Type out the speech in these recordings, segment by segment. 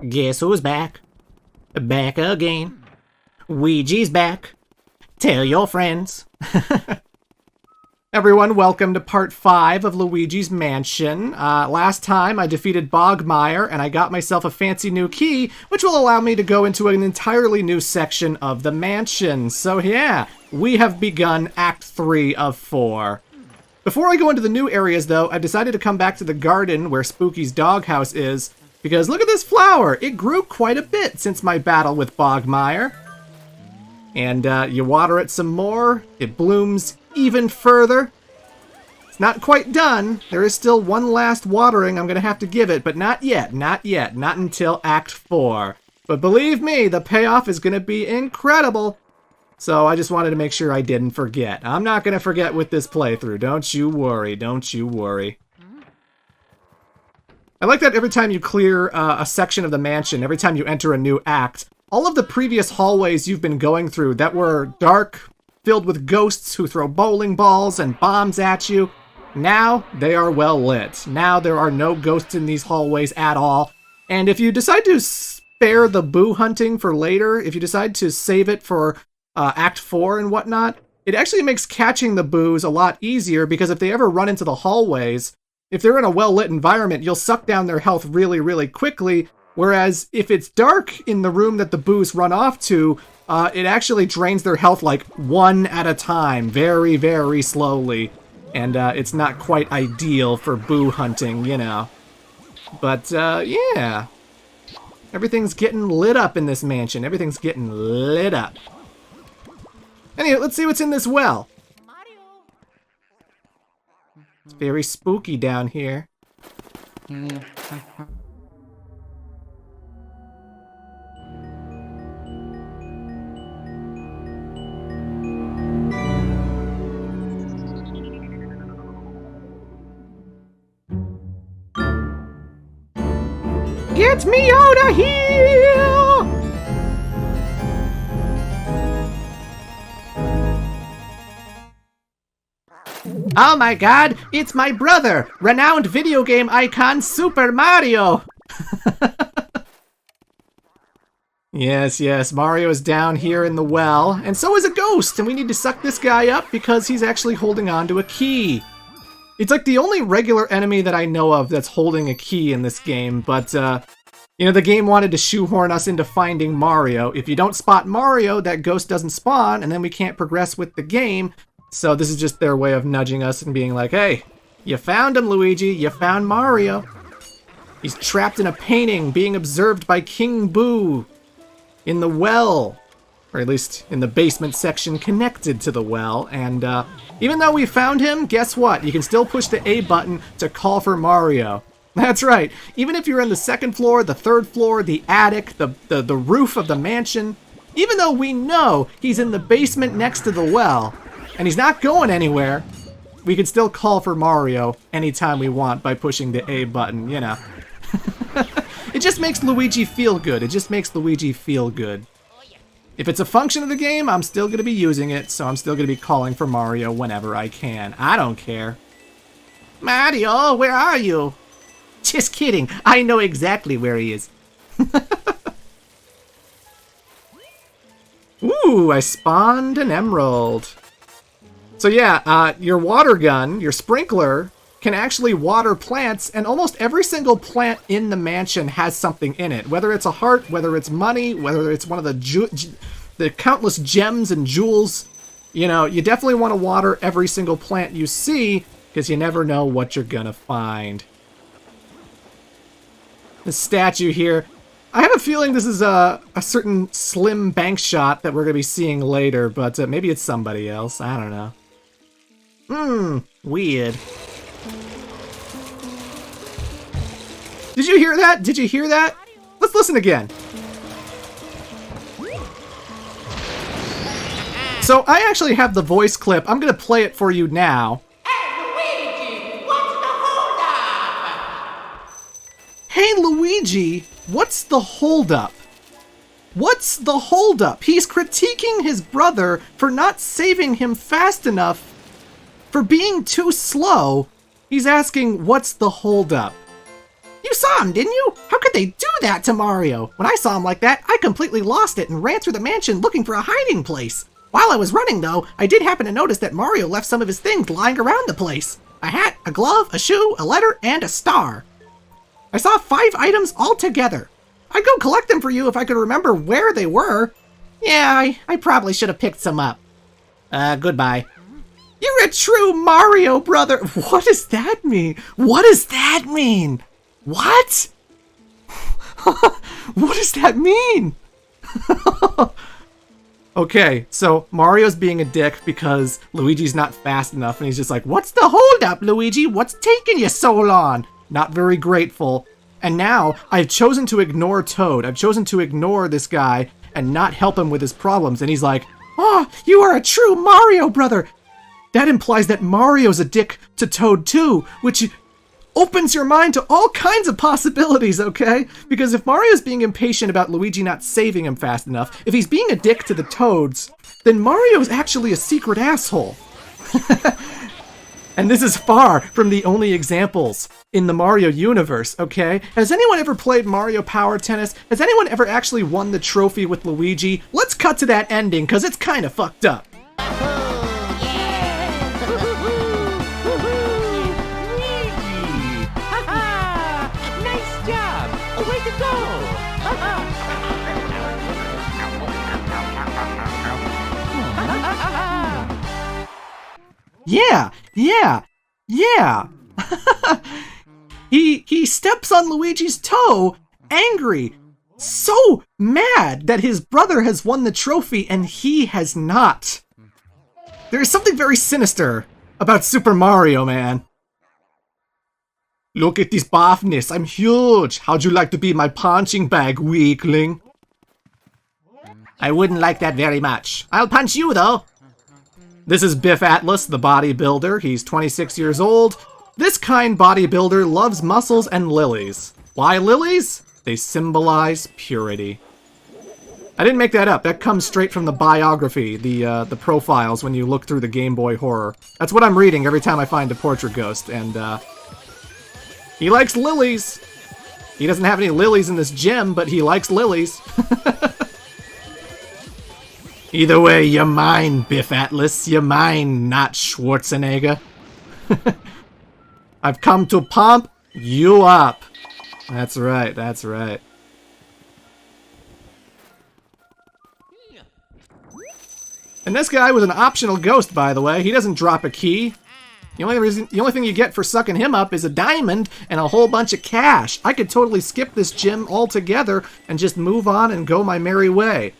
Guess who's back? Back again. Ouija's back. Tell your friends. Everyone, welcome to part 5 of Luigi's Mansion. Last time I defeated Bogmire and I got myself a fancy new key, which will allow me to go into an entirely new section of the mansion. So yeah, we have begun Act 3 of 4. Before I go into the new areas though, I decided to come back to the garden where Spooky's doghouse is, because look at this flower! It grew quite a bit since my battle with Bogmire. And you water it some more, it blooms even further. It's not quite done. There is still one last watering I'm going to have to give it, but not yet, not until Act 4. But believe me, the payoff is going to be incredible. So I just wanted to make sure I didn't forget. I'm not going to forget with this playthrough. Don't you worry, don't you worry. I like that every time you clear a section of the mansion, every time you enter a new act, all of the previous hallways you've been going through that were dark, filled with ghosts who throw bowling balls and bombs at you, now they are well lit. Now there are no ghosts in these hallways at all. And if you decide to spare the boo hunting for later, if you decide to save it for Act 4 and whatnot, it actually makes catching the boos a lot easier, because if they ever run into the hallways, if they're in a well-lit environment, you'll suck down their health really, really quickly. Whereas if it's dark in the room that the boos run off to, it actually drains their health like one at a time, very, very slowly. And it's not quite ideal for boo hunting, you know. But, yeah. Everything's getting lit up in this mansion. Everything's getting lit up. Anyway, let's see what's in this well. It's very spooky down here. Get me out of here! Oh my god, it's my brother, renowned video game icon Super Mario! Yes, Mario is down here in the well, and so is a ghost, and we need to suck this guy up because he's actually holding on to a key. It's like the only regular enemy that I know of that's holding a key in this game, but, you know, the game wanted to shoehorn us into finding Mario. If you don't spot Mario, that ghost doesn't spawn, and then we can't progress with the game. So this is just their way of nudging us and being like, hey, you found him, Luigi. You found Mario. He's trapped in a painting, being observed by King Boo in the well. Or at least in the basement section connected to the well. And even though we found him, guess what? You can still push the A button to call for Mario. That's right. Even if you're in the second floor, the third floor, the attic, the roof of the mansion, even though we know he's in the basement next to the well, and he's not going anywhere, we can still call for Mario anytime we want by pushing the A button, you know. It just makes Luigi feel good. It just makes Luigi feel good. If it's a function of the game, I'm still going to be using it, so I'm still going to be calling for Mario whenever I can. I don't care. Mario, where are you? Just kidding. I know exactly where he is. Ooh, I spawned an emerald. So yeah, your water gun, your sprinkler, can actually water plants, and almost every single plant in the mansion has something in it. Whether it's a heart, whether it's money, whether it's one of the countless gems and jewels, you know, you definitely want to water every single plant you see, because you never know what you're gonna find. This statue here, I have a feeling this is a certain slim bank shot that we're gonna be seeing later, but maybe it's somebody else. I don't know. Weird. Did you hear that? Did you hear that? Let's listen again. So I actually have the voice clip. I'm gonna play it for you now. Hey Luigi, what's the holdup? What's the holdup? He's critiquing his brother for not saving him fast enough, for being too slow. He's asking, what's the holdup? You saw him, didn't you? How could they do that to Mario? When I saw him like that, I completely lost it and ran through the mansion looking for a hiding place. While I was running, though, I did happen to notice that Mario left some of his things lying around the place. A hat, a glove, a shoe, a letter, and a star. I saw 5 items all together. I'd go collect them for you if I could remember where they were. Yeah, I probably should have picked some up. Goodbye. You're a true Mario brother. What does that mean? What does that mean? What? What does that mean? Okay, so Mario's being a dick because Luigi's not fast enough, and he's just like, what's the holdup, Luigi? What's taking you so long? Not very grateful. And now, I've chosen to ignore Toad. I've chosen to ignore this guy and not help him with his problems, and he's like, oh, you are a true Mario brother! That implies that Mario's a dick to Toad too, which opens your mind to all kinds of possibilities, okay? Because if Mario's being impatient about Luigi not saving him fast enough, if he's being a dick to the Toads, then Mario's actually a secret asshole. And this is far from the only examples in the Mario universe, okay? Has anyone ever played Mario Power Tennis? Has anyone ever actually won the trophy with Luigi? Let's cut to that ending, because it's kind of fucked up. Yeah. He steps on Luigi's toe, angry, so mad that his brother has won the trophy and he has not. There is something very sinister about Super Mario, man. Look at this buffness, I'm huge. How'd you like to be my punching bag, weakling? I wouldn't like that very much. I'll punch you, though. This is Biff Atlas, the bodybuilder. He's 26 years old. This kind bodybuilder loves muscles and lilies. Why lilies? They symbolize purity. I didn't make that up. That comes straight from the biography, the profiles when you look through the Game Boy Horror. That's what I'm reading every time I find a portrait ghost, and he likes lilies. He doesn't have any lilies in this gym, but he likes lilies. Either way, you're mine, Biff Atlas. You're mine, not Schwarzenegger. I've come to pump you up. That's right, that's right. And this guy was an optional ghost, by the way. He doesn't drop a key. The only thing you get for sucking him up is a diamond and a whole bunch of cash. I could totally skip this gym altogether and just move on and go my merry way.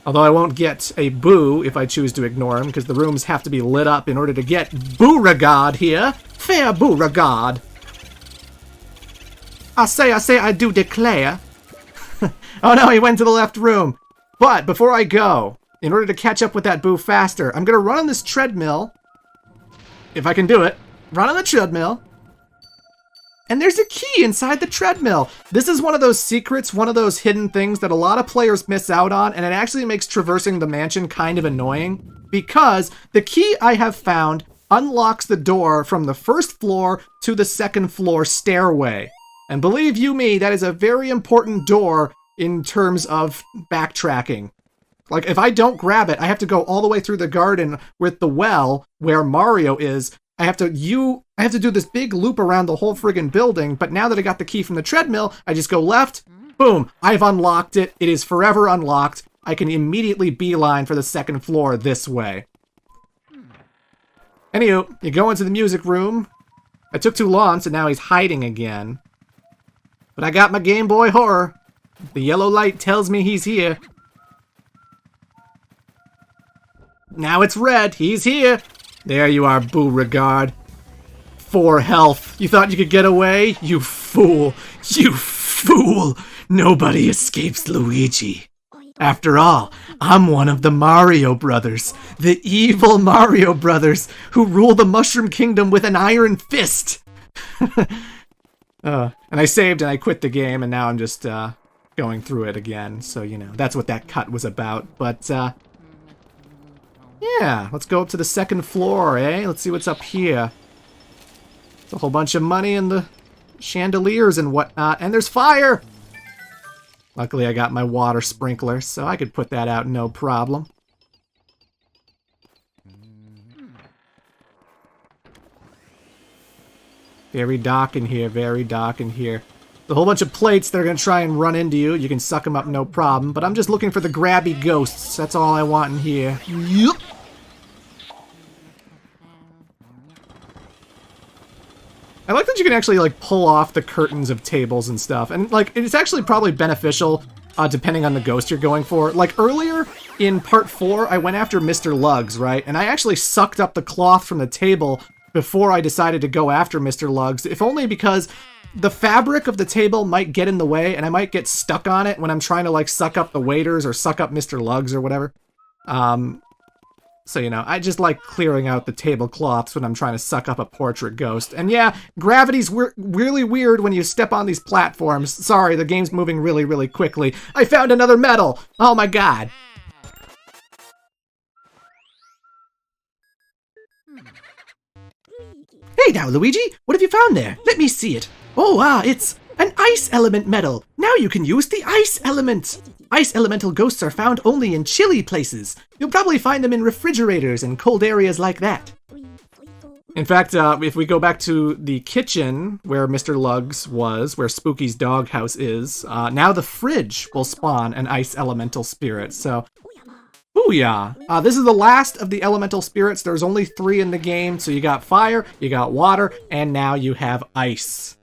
Although I won't get a boo if I choose to ignore him, because the rooms have to be lit up in order to get Beauregard here. Fair Beauregard. I say, I do declare. Oh no, he went to the left room. But before I go, in order to catch up with that boo faster, I'm going to run on this treadmill. If I can do it. Run on the treadmill. And there's a key inside the treadmill. This is one of those secrets, one of those hidden things that a lot of players miss out on, and it actually makes traversing the mansion kind of annoying, because the key I have found unlocks the door from the first floor to the second floor stairway. And believe you me, that is a very important door in terms of backtracking. Like, if I don't grab it, I have to go all the way through the garden with the well where Mario is. I have to do this big loop around the whole friggin' building, but now that I got the key from the treadmill, I just go left, boom, I've unlocked it. It is forever unlocked. I can immediately beeline for the second floor this way. Anywho, you go into the music room. I took too long, so now he's hiding again. But I got my Game Boy Horror. The yellow light tells me he's here. Now it's red. He's here. There you are, Beauregard. 4 health. You thought you could get away? You fool. You fool. Nobody escapes Luigi. After all, I'm one of the Mario Brothers. The evil Mario Brothers who rule the Mushroom Kingdom with an iron fist. And I saved and I quit the game, and now I'm just going through it again. So, you know, that's what that cut was about. But, yeah, let's go up to the second floor, eh? Let's see what's up here. There's a whole bunch of money in the chandeliers and whatnot, and there's fire! Luckily I got my water sprinkler, so I could put that out no problem. Very dark in here, very dark in here. A whole bunch of plates that are going to try and run into you. You can suck them up no problem, but I'm just looking for the grabby ghosts. That's all I want in here. Yup. I like that you can actually, like, pull off the curtains of tables and stuff. And, like, it's actually probably beneficial, depending on the ghost you're going for. Like, earlier in part 4, I went after Mr. Lugs, right? And I actually sucked up the cloth from the table before I decided to go after Mr. Lugs, if only because the fabric of the table might get in the way, and I might get stuck on it when I'm trying to, like, suck up the waiters or suck up Mr. Lugs or whatever. So, you know, I just like clearing out the tablecloths when I'm trying to suck up a portrait ghost. And yeah, gravity's really weird when you step on these platforms. Sorry, the game's moving really, really quickly. I found another medal! Oh my god. Hey now, Luigi! What have you found there? Let me see it. Oh, it's an ice element medal. Now you can use the ice element. Ice elemental ghosts are found only in chilly places. You'll probably find them in refrigerators and cold areas like that. In fact, if we go back to the kitchen where Mr. Lugs was, where Spooky's doghouse is, now the fridge will spawn an ice elemental spirit, so... Booyah! This is the last of the elemental spirits. There's only 3 in the game, so you got fire, you got water, and now you have ice.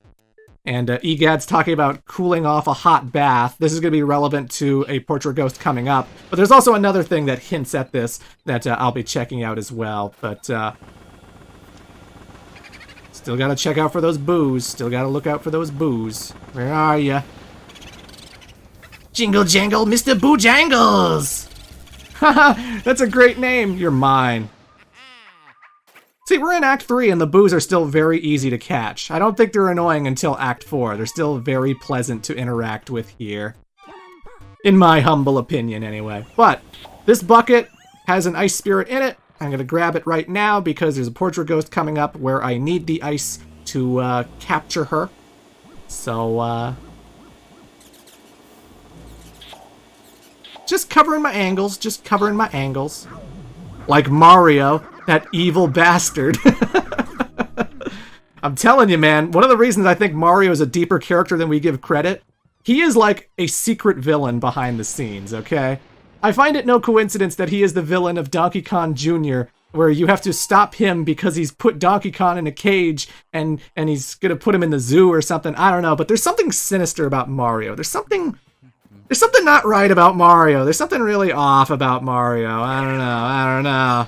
And Egad's talking about cooling off a hot bath. This is going to be relevant to a portrait ghost coming up. But there's also another thing that hints at this that I'll be checking out as well. But still got to check out for those boos. Still got to look out for those boos. Where are ya? Jingle jangle, Mr. Boojangles! Haha, that's a great name. You're mine. See, we're in Act 3 and the boos are still very easy to catch. I don't think they're annoying until Act 4. They're still very pleasant to interact with here. In my humble opinion, anyway. But this bucket has an ice spirit in it. I'm going to grab it right now because there's a portrait ghost coming up where I need the ice to capture her. So, just covering my angles, just covering my angles. Like Mario, that evil bastard. I'm telling you, man, one of the reasons I think Mario is a deeper character than we give credit, he is like a secret villain behind the scenes, okay? I find it no coincidence that he is the villain of Donkey Kong Jr., where you have to stop him because he's put Donkey Kong in a cage and he's gonna put him in the zoo or something. I don't know, but there's something sinister about Mario. There's something not right about Mario. There's something really off about Mario. I don't know.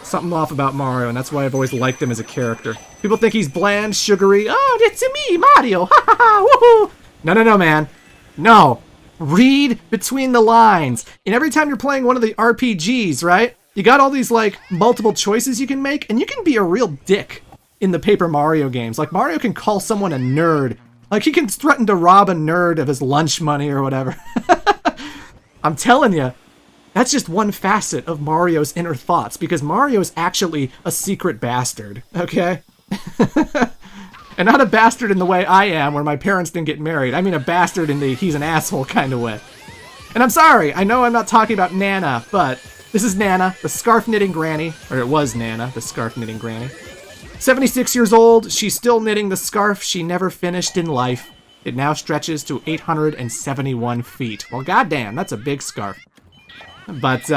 Something off about Mario, and that's why I've always liked him as a character. People think he's bland, sugary. Oh, it's me, Mario. Ha ha ha, woohoo. No, man. No. Read between the lines. And every time you're playing one of the RPGs, right? You got all these, like, multiple choices you can make, and you can be a real dick in the Paper Mario games. Like, Mario can call someone a nerd. Like, he can threaten to rob a nerd of his lunch money or whatever. I'm telling you, that's just one facet of Mario's inner thoughts, because Mario's actually a secret bastard, okay? And not a bastard in the way I am, where my parents didn't get married. I mean a bastard in the he's an asshole kind of way. And I'm sorry, I know I'm not talking about Nana, but this is Nana, the scarf-knitting granny. Or it was Nana, the scarf-knitting granny. 76 years old, she's still knitting the scarf she never finished in life. It now stretches to 871 feet. Well, goddamn, that's a big scarf. But,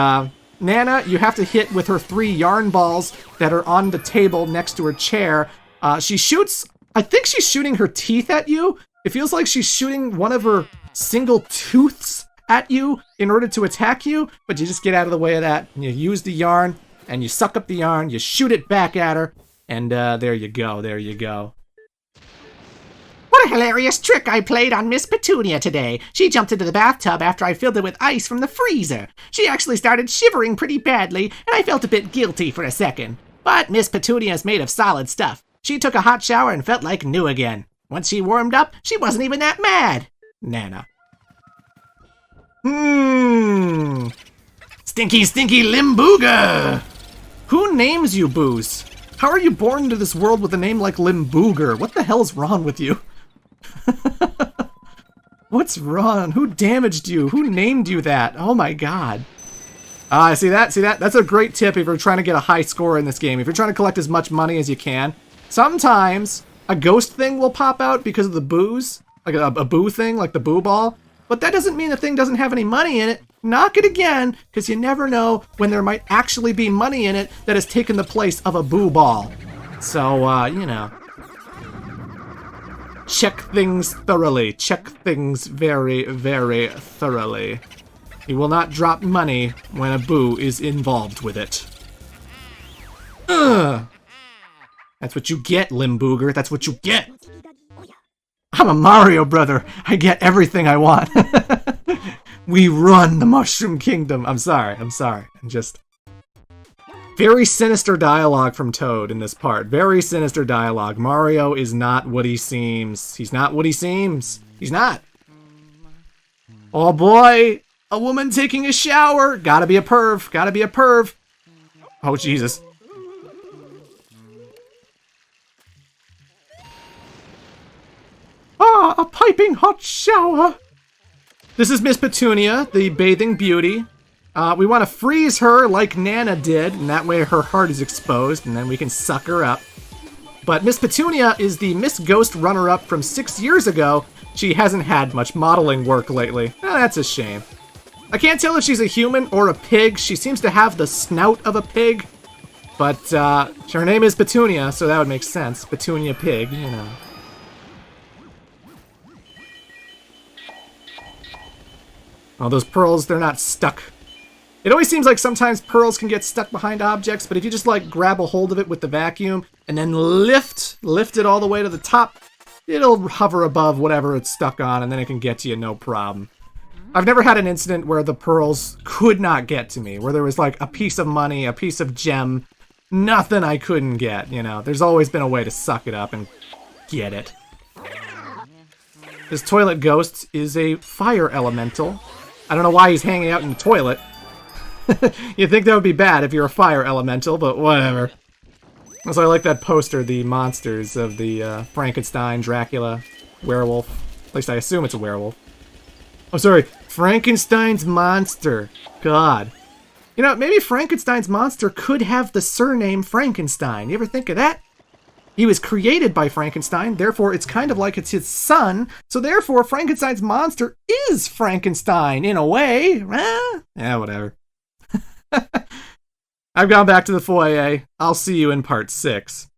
Nana, you have to hit with her 3 yarn balls that are on the table next to her chair. She shoots, I think she's shooting her teeth at you. It feels like she's shooting one of her single tooths at you in order to attack you, but you just get out of the way of that, and you use the yarn, and you suck up the yarn, you shoot it back at her, and there you go, there you go. What a hilarious trick I played on Miss Petunia today. She jumped into the bathtub after I filled it with ice from the freezer. She actually started shivering pretty badly, and I felt a bit guilty for a second. But Miss Petunia is made of solid stuff. She took a hot shower and felt like new again. Once she warmed up, she wasn't even that mad. Nana. Stinky, stinky Limbooga! Who names you Boos? How are you born into this world with a name like Limbooger? What the hell is wrong with you? What's wrong? Who damaged you? Who named you that? Oh my god. See that? See that? That's a great tip if you're trying to get a high score in this game. If you're trying to collect as much money as you can, sometimes a ghost thing will pop out because of the boos. Like a boo thing, like the boo ball. But that doesn't mean the thing doesn't have any money in it. Knock it again, because you never know when there might actually be money in it that has taken the place of a boo ball. So, you know. Check things thoroughly. Check things very, very thoroughly. You will not drop money when a boo is involved with it. Ugh. That's what you get, Limbooger. That's what you get. I'm a Mario brother. I get everything I want. We run the Mushroom Kingdom. I'm sorry. I'm just... Very sinister dialogue from Toad in this part. Very sinister dialogue. Mario is not what he seems. He's not what he seems. He's not. Oh boy. A woman taking a shower. Gotta be a perv. Gotta be a perv. Oh, Jesus. Ah, a piping hot shower. This is Miss Petunia, the bathing beauty. We want to freeze her like Nana did, and that way her heart is exposed, and then we can suck her up. But Miss Petunia is the Miss Ghost runner-up from 6 years ago. She hasn't had much modeling work lately. That's a shame. I can't tell if she's a human or a pig. She seems to have the snout of a pig. But her name is Petunia, so that would make sense. Petunia Pig, you know. Oh, those pearls, they're not stuck. It always seems like sometimes pearls can get stuck behind objects, but if you just, like, grab a hold of it with the vacuum and then lift it all the way to the top, it'll hover above whatever it's stuck on, and then it can get to you no problem. I've never had an incident where the pearls could not get to me, where there was, like, a piece of money, a piece of gem, nothing I couldn't get, you know. There's always been a way to suck it up and get it. This toilet ghost is a fire elemental. I don't know why he's hanging out in the toilet. You'd think that would be bad if you're a fire elemental, but whatever. Also, I like that poster, the monsters of the Frankenstein, Dracula, werewolf. At least I assume it's a werewolf. Oh, sorry, Frankenstein's monster. God. You know, maybe Frankenstein's monster could have the surname Frankenstein. You ever think of that? He was created by Frankenstein, therefore it's kind of like it's his son, so therefore Frankenstein's monster is Frankenstein, in a way. Yeah, whatever. I've gone back to the foyer. I'll see you in part 6.